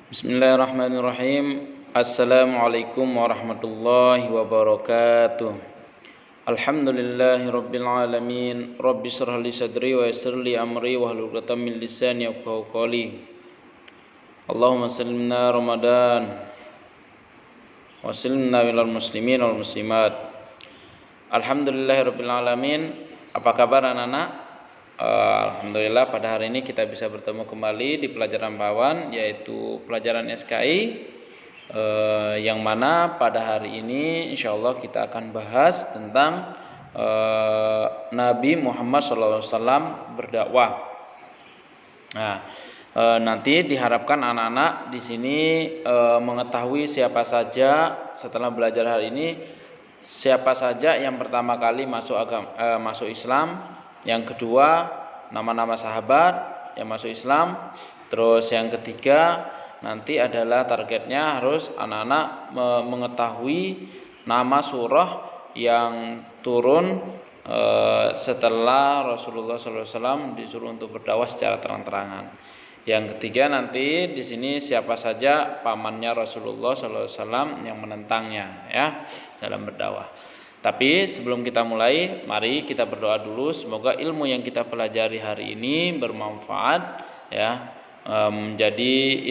Bismillahirrahmanirrahim. Assalamualaikum warahmatullahi wabarakatuh. Alhamdulillahirabbil alamin. Rabbi shrah li sadri wa yassir li amri wahlul 'uqdatam min lisani yafqahu qawli. Allahumma sallimna Ramadan wa sallimna ilal muslimin wal muslimat. Alhamdulillahirabbil alamin. Apa kabar anak-anak? Alhamdulillah pada hari ini kita bisa bertemu kembali di pelajaran Pawan, yaitu pelajaran SKI, yang mana pada hari ini insyaallah kita akan bahas tentang Nabi Muhammad SAW berdakwah. Nah, nanti diharapkan anak-anak di sini mengetahui siapa saja setelah belajar hari ini, siapa saja yang pertama kali masuk Islam. Yang kedua, nama-nama sahabat yang masuk Islam. Terus yang ketiga, nanti adalah targetnya harus anak-anak mengetahui nama surah yang turun setelah Rasulullah SAW disuruh untuk berdakwah secara terang-terangan. Yang ketiga, nanti di sini siapa saja pamannya Rasulullah SAW yang menentangnya ya dalam berdakwah. Tapi sebelum kita mulai, mari kita berdoa dulu. Semoga ilmu yang kita pelajari hari ini bermanfaat, ya, menjadi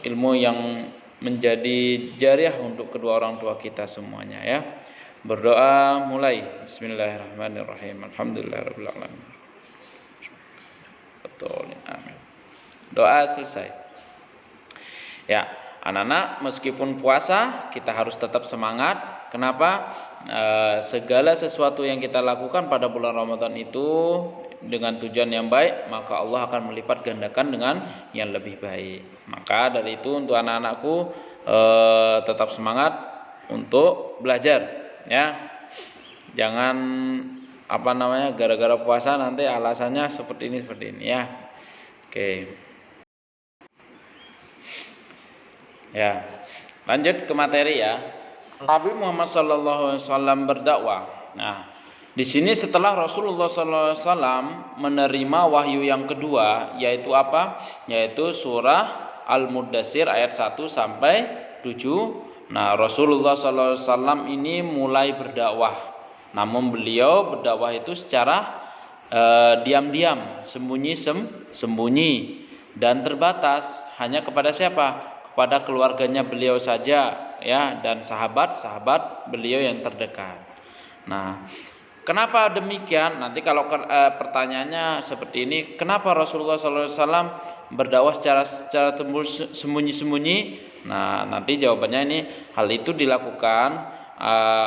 ilmu yang menjadi jariah untuk kedua orang tua kita semuanya, ya. Berdoa mulai. Bismillahirrahmanirrahim. Alhamdulillahirabbil alamin. Betul, amin. Doa selesai. Ya, anak-anak, meskipun puasa kita harus tetap semangat. Kenapa? Segala sesuatu yang kita lakukan pada bulan Ramadan itu dengan tujuan yang baik, maka Allah akan melipat gandakan dengan yang lebih baik. Maka dari itu untuk anak-anakku tetap semangat untuk belajar, ya. Jangan gara-gara puasa nanti alasannya seperti ini ya. Oke. Ya. Lanjut ke materi ya. Nabi Muhammad SAW berdakwah. Nah, di sini setelah Rasulullah SAW menerima wahyu yang kedua, yaitu apa? Yaitu surah Al-Muddatsir ayat 1 sampai 7. Nah, Rasulullah SAW ini mulai berdakwah. Namun beliau berdakwah itu secara diam-diam, sembunyi dan terbatas hanya kepada siapa? Kepada keluarganya beliau saja, ya, dan sahabat-sahabat beliau yang terdekat. Nah, kenapa demikian? Nanti kalau pertanyaannya seperti ini, kenapa Rasulullah SAW berdakwah secara sembunyi-sembunyi? Nah, nanti jawabannya ini, hal itu dilakukan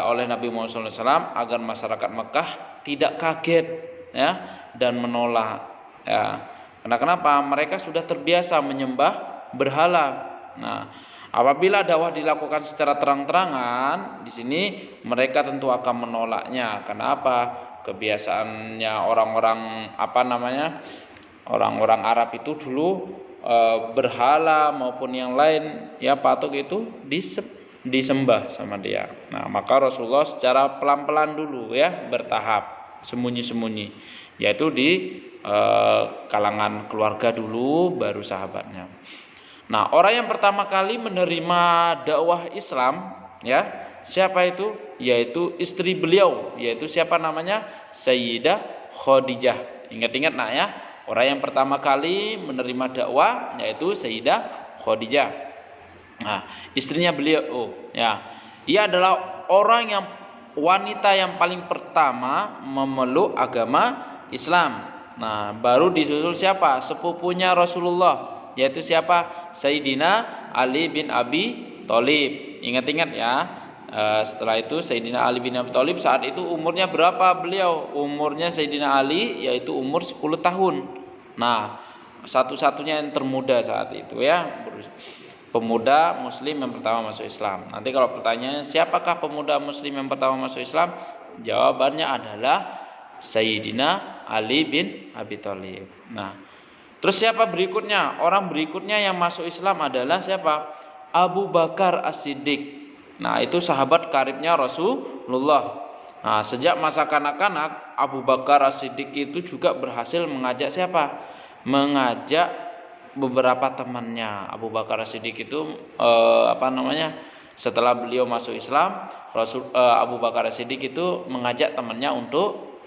oleh Nabi Muhammad SAW agar masyarakat Mekah tidak kaget, ya, dan menolak, ya. Karena kenapa? Mereka sudah terbiasa menyembah berhala. Nah, apabila dakwah dilakukan secara terang-terangan, di sini mereka tentu akan menolaknya. Kenapa? Kebiasaannya orang-orang orang-orang Arab itu dulu berhala maupun yang lain, ya, patung itu disembah sama dia. Nah, maka Rasulullah secara pelan-pelan dulu, ya, bertahap, sembunyi-sembunyi, yaitu di kalangan keluarga dulu, baru sahabatnya. Nah, orang yang pertama kali menerima dakwah Islam, ya, siapa itu? Yaitu istri beliau, yaitu siapa namanya? Sayyidah Khadijah. Ingat-ingat nak ya, orang yang pertama kali menerima dakwah yaitu Sayyidah Khadijah. Nah, istrinya beliau, ya, ia adalah wanita yang paling pertama memeluk agama Islam. Nah, baru disusul siapa? Sepupunya Rasulullah, yaitu siapa? Sayyidina Ali bin Abi Thalib. Ingat-ingat ya. Setelah itu Sayyidina Ali bin Abi Thalib saat itu umurnya berapa beliau? Umurnya Sayyidina Ali yaitu umur 10 tahun. Nah, satu-satunya yang termuda saat itu, ya. Pemuda muslim yang pertama masuk Islam. Nanti kalau pertanyaannya siapakah pemuda muslim yang pertama masuk Islam? Jawabannya adalah Sayyidina Ali bin Abi Thalib. Nah, terus siapa berikutnya? Orang berikutnya yang masuk Islam adalah siapa? Abu Bakar As-Siddiq. Nah, itu sahabat karibnya Rasulullah. Nah, sejak masa kanak-kanak, Abu Bakar As-Siddiq itu juga berhasil mengajak siapa? Mengajak beberapa temannya. Abu Bakar As-Siddiq itu setelah beliau masuk Islam, Abu Bakar As-Siddiq itu mengajak temannya untuk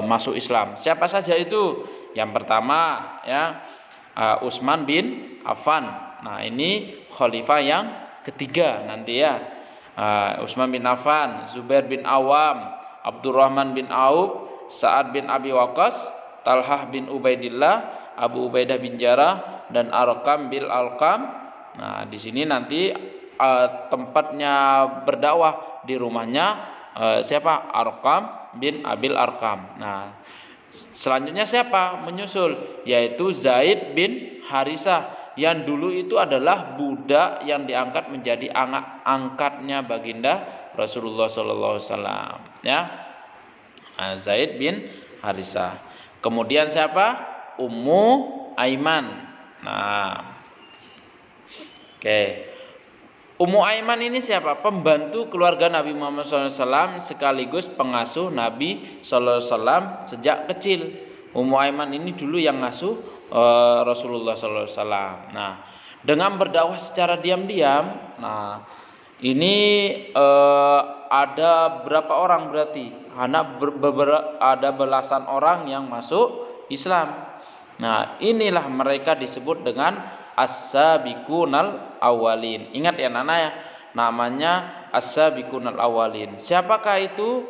masuk Islam. Siapa saja itu? Yang pertama ya Utsman bin Affan. Nah, ini khalifah yang ketiga nanti ya. Utsman bin Affan, Zubair bin Awam, Abdurrahman bin Auf, Sa'ad bin Abi Waqqas, Talhah bin Ubaidillah, Abu Ubaidah bin Jarrah, dan Arqam bin Alqam. Nah, di sini nanti tempatnya berdakwah di rumahnya siapa? Arqam bin Abil Arqam. Nah, selanjutnya siapa menyusul? Yaitu Zaid bin Harisah, yang dulu itu adalah budak yang diangkat menjadi anak angkatnya baginda Rasulullah sallallahu alaihi wasallam ya. Zaid bin Harisah. Kemudian siapa? Ummu Aiman. Nah, oke. Ummu Aiman ini siapa? Pembantu keluarga Nabi Muhammad SAW sekaligus pengasuh Nabi SAW sejak kecil. Ummu Aiman ini dulu yang ngasuh Rasulullah SAW. Nah, dengan berdakwah secara diam-diam, nah ini ada berapa orang berarti? Ada belasan orang yang masuk Islam. Nah, inilah mereka disebut dengan as-sabiqunal awwalin. Ingat ya Nana ya, namanya as-sabiqunal awwalin. Siapakah itu?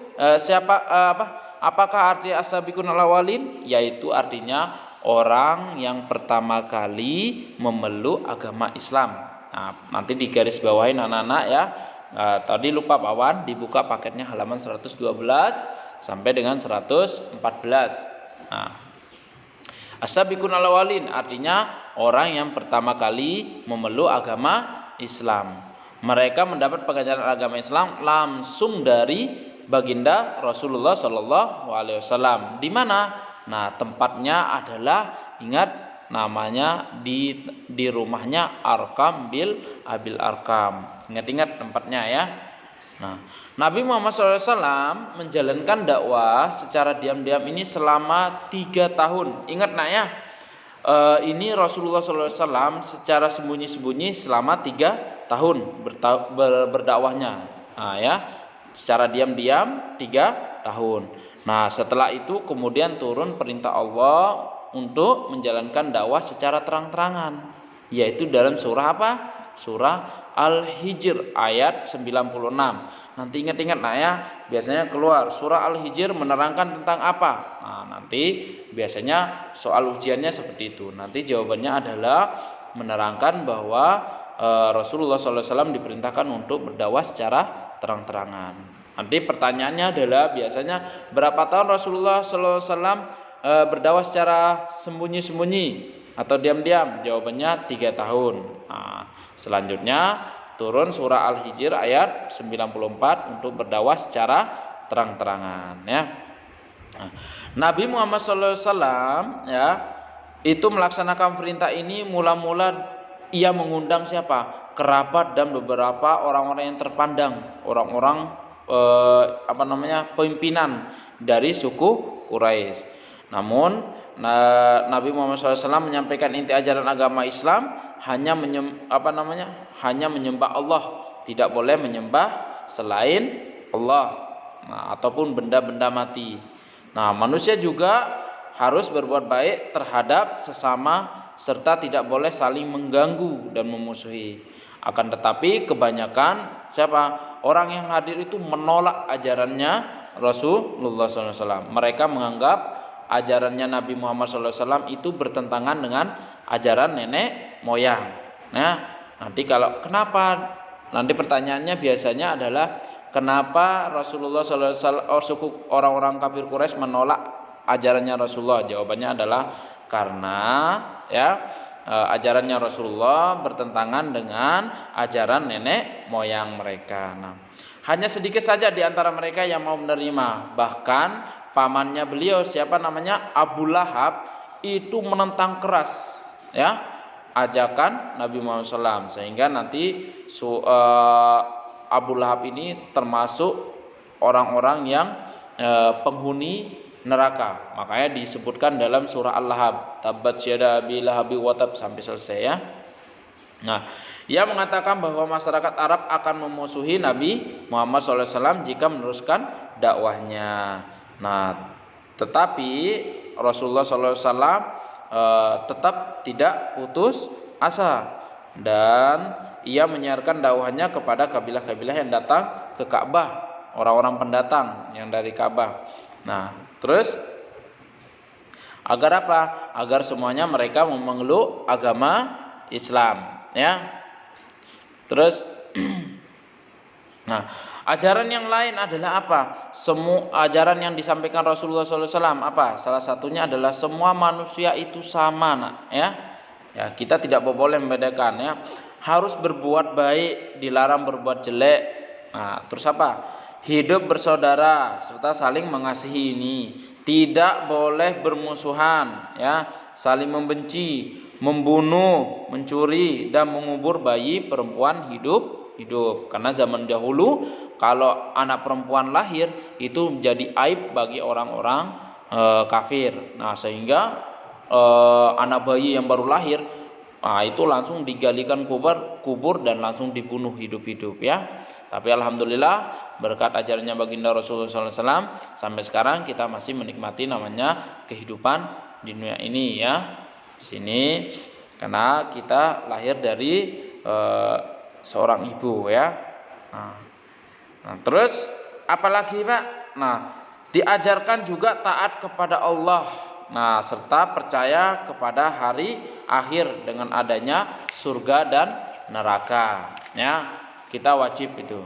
Apakah arti as-sabiqunal awwalin? Yaitu artinya orang yang pertama kali memeluk agama Islam. Nah, nanti di garis bawahin anak-anak ya. Tadi lupa Pak Wan, dibuka paketnya halaman 112 sampai dengan 114. Nah, as-sabiqunal awwalin artinya orang yang pertama kali memeluk agama Islam. Mereka mendapat pengajaran agama Islam langsung dari baginda Rasulullah Sallallahu Alaihi Wasallam. Di mana? Nah, tempatnya adalah, ingat namanya di rumahnya Arqam bil Abil Arqam. Ingat-ingat tempatnya ya. Nah, Nabi Muhammad SAW menjalankan dakwah secara diam-diam ini selama 3 tahun. Ingat nak ya, ini Rasulullah SAW secara sembunyi-sembunyi selama 3 tahun berdakwahnya. Nah, ya, secara diam-diam 3 tahun. Nah, setelah itu kemudian turun perintah Allah untuk menjalankan dakwah secara terang-terangan, yaitu dalam surah apa? Surah Al-Hijr ayat 96. Nanti ingat-ingat nah ya, biasanya keluar surah Al-Hijr menerangkan tentang apa? Nah, nanti biasanya soal ujiannya seperti itu. Nanti jawabannya adalah menerangkan bahwa Rasulullah SAW diperintahkan untuk berdakwah secara terang-terangan. Nanti pertanyaannya adalah biasanya berapa tahun Rasulullah SAW berdakwah secara sembunyi-sembunyi atau diam-diam? Jawabannya 3 tahun. Nah, selanjutnya turun surah Al-Hijr ayat 94 untuk berdakwah secara terang-terangan ya. Nah, Nabi Muhammad SAW ya itu melaksanakan perintah ini mula-mula ia mengundang siapa? Kerabat dan beberapa orang-orang yang terpandang, orang-orang pimpinan dari suku Quraisy. Namun Nabi Muhammad SAW menyampaikan inti ajaran agama Islam hanya menyembah Allah, tidak boleh menyembah selain Allah, ataupun benda-benda mati. Nah, manusia juga harus berbuat baik terhadap sesama serta tidak boleh saling mengganggu dan memusuhi. Akan tetapi kebanyakan orang yang hadir itu menolak ajarannya Rasulullah SAW. Mereka menganggap ajarannya Nabi Muhammad SAW itu bertentangan dengan ajaran nenek moyang. Nah, kenapa? Nanti pertanyaannya biasanya adalah kenapa Rasulullah SAW, suku orang-orang kafir Quraisy menolak ajarannya Rasulullah? Jawabannya adalah karena ajarannya Rasulullah bertentangan dengan ajaran nenek moyang mereka. Nah, hanya sedikit saja di antara mereka yang mau menerima. Bahkan pamannya beliau Abu Lahab itu menentang keras ajakan Nabi Muhammad SAW, sehingga nanti Abu Lahab ini termasuk orang-orang yang penghuni neraka. Makanya disebutkan dalam surah Al-Lahab, tabbat yada abi lahabi wa tab, sampai selesai ya. Nah, ia mengatakan bahwa masyarakat Arab akan memusuhi Nabi Muhammad SAW jika meneruskan dakwahnya. Nah, tetapi Rasulullah SAW tetap tidak putus asa, dan ia menyiarkan dakwahnya kepada kabilah-kabilah yang datang ke Ka'bah, orang-orang pendatang yang dari Ka'bah. Nah, terus agar apa? Agar semuanya mereka memeluk agama Islam, ya. Terus nah, ajaran yang lain adalah apa? Semua ajaran yang disampaikan Rasulullah SAW apa? Salah satunya adalah semua manusia itu sama, nak, ya. Ya, kita tidak boleh membedakan, ya. Harus berbuat baik, dilarang berbuat jelek. Nah, terus apa? Hidup bersaudara serta saling mengasihi ini. Tidak boleh bermusuhan, ya, saling membenci, membunuh, mencuri, dan mengubur bayi perempuan hidup. Karena zaman dahulu kalau anak perempuan lahir itu menjadi aib bagi orang-orang kafir. Nah, sehingga anak bayi yang baru lahir, itu langsung digalikan kubur dan langsung dibunuh hidup-hidup, ya. Tapi alhamdulillah berkat ajarannya baginda Rasulullah SAW sampai sekarang kita masih menikmati namanya kehidupan di dunia ini, ya. Di sini karena kita lahir dari seorang ibu, ya. Nah, terus apalagi, Pak? Nah, diajarkan juga taat kepada Allah. Nah, serta percaya kepada hari akhir dengan adanya surga dan neraka, ya. Kita wajib itu.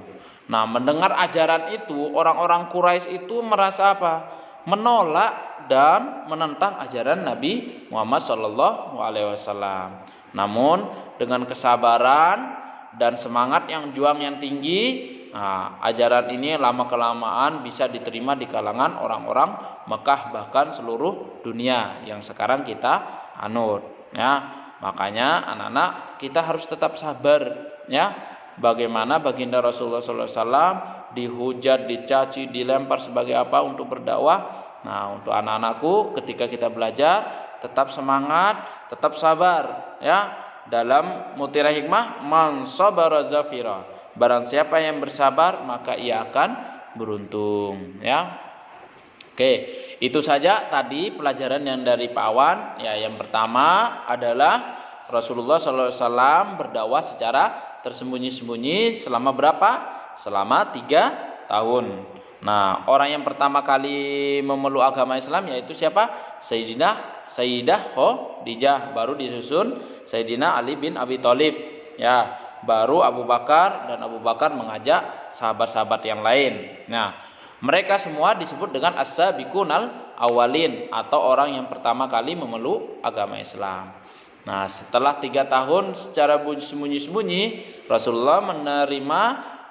Nah, mendengar ajaran itu, orang-orang Quraisy itu merasa apa? Menolak dan menentang ajaran Nabi Muhammad SAW. Namun dengan kesabaran dan semangat yang juang yang tinggi, nah, ajaran ini lama kelamaan bisa diterima di kalangan orang-orang Mekah, bahkan seluruh dunia yang sekarang kita anut, ya. Makanya anak-anak kita harus tetap sabar, ya. Bagaimana baginda Rasulullah SAW dihujat, dicaci, dilempar sebagai apa untuk berdakwah. Nah, untuk anak-anakku ketika kita belajar tetap semangat, tetap sabar, ya. Dalam mutiara hikmah, man sabara zafira, barang siapa yang bersabar maka ia akan beruntung, ya. Oke, itu saja tadi pelajaran yang dari Pak Awan, ya. Yang pertama adalah Rasulullah SAW berdakwah secara tersembunyi-sembunyi selama berapa? Selama 3 tahun. Nah, orang yang pertama kali memeluk agama Islam yaitu siapa? Sayyidah Khadijah, baru disusun Sayyidina Ali bin Abi Thalib, ya. Baru Abu Bakar, dan Abu Bakar mengajak sahabat-sahabat yang lain. Nah, mereka semua disebut dengan as-sabiqunal awalin, atau orang yang pertama kali memeluk agama Islam. Nah, setelah 3 tahun secara sembunyi-sembunyi, Rasulullah menerima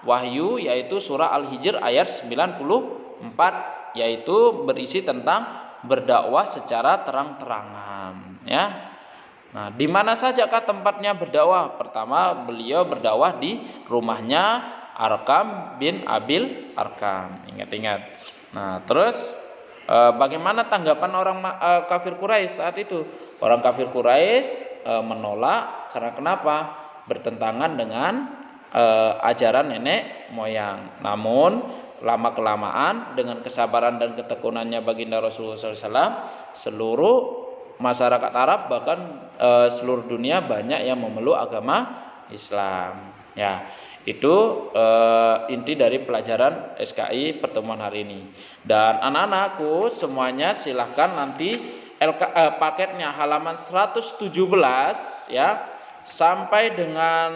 wahyu yaitu surah Al-Hijr ayat 94, yaitu berisi tentang berdakwah secara terang-terangan, ya. Nah, di mana sajakah tempatnya berdakwah? Pertama, beliau berdakwah di rumahnya Arkam bin Abil Arkam. Ingat-ingat. Nah, terus bagaimana tanggapan orang kafir Quraisy saat itu? Orang kafir Quraisy menolak karena kenapa? Bertentangan dengan ajaran nenek moyang. Namun lama kelamaan dengan kesabaran dan ketekunannya baginda Rasulullah SAW, seluruh masyarakat Arab bahkan seluruh dunia banyak yang memeluk agama Islam, ya. Itu inti dari pelajaran SKI pertemuan hari ini. Dan anak-anakku semuanya silahkan nanti paketnya halaman 117,117 sampai dengan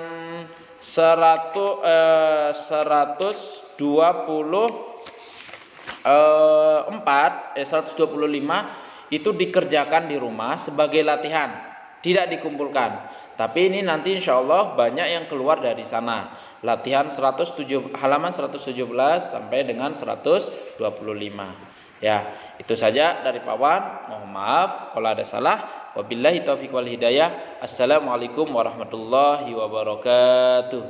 125 itu dikerjakan di rumah sebagai latihan, tidak dikumpulkan. Tapi ini nanti insya Allah banyak yang keluar dari sana. Latihan halaman 117 sampai dengan 125. Ya, itu saja dari Pak Wan. Mohon maaf kalau ada salah. Wabillahi taufiq wal hidayah. Assalamualaikum warahmatullahi wabarakatuh.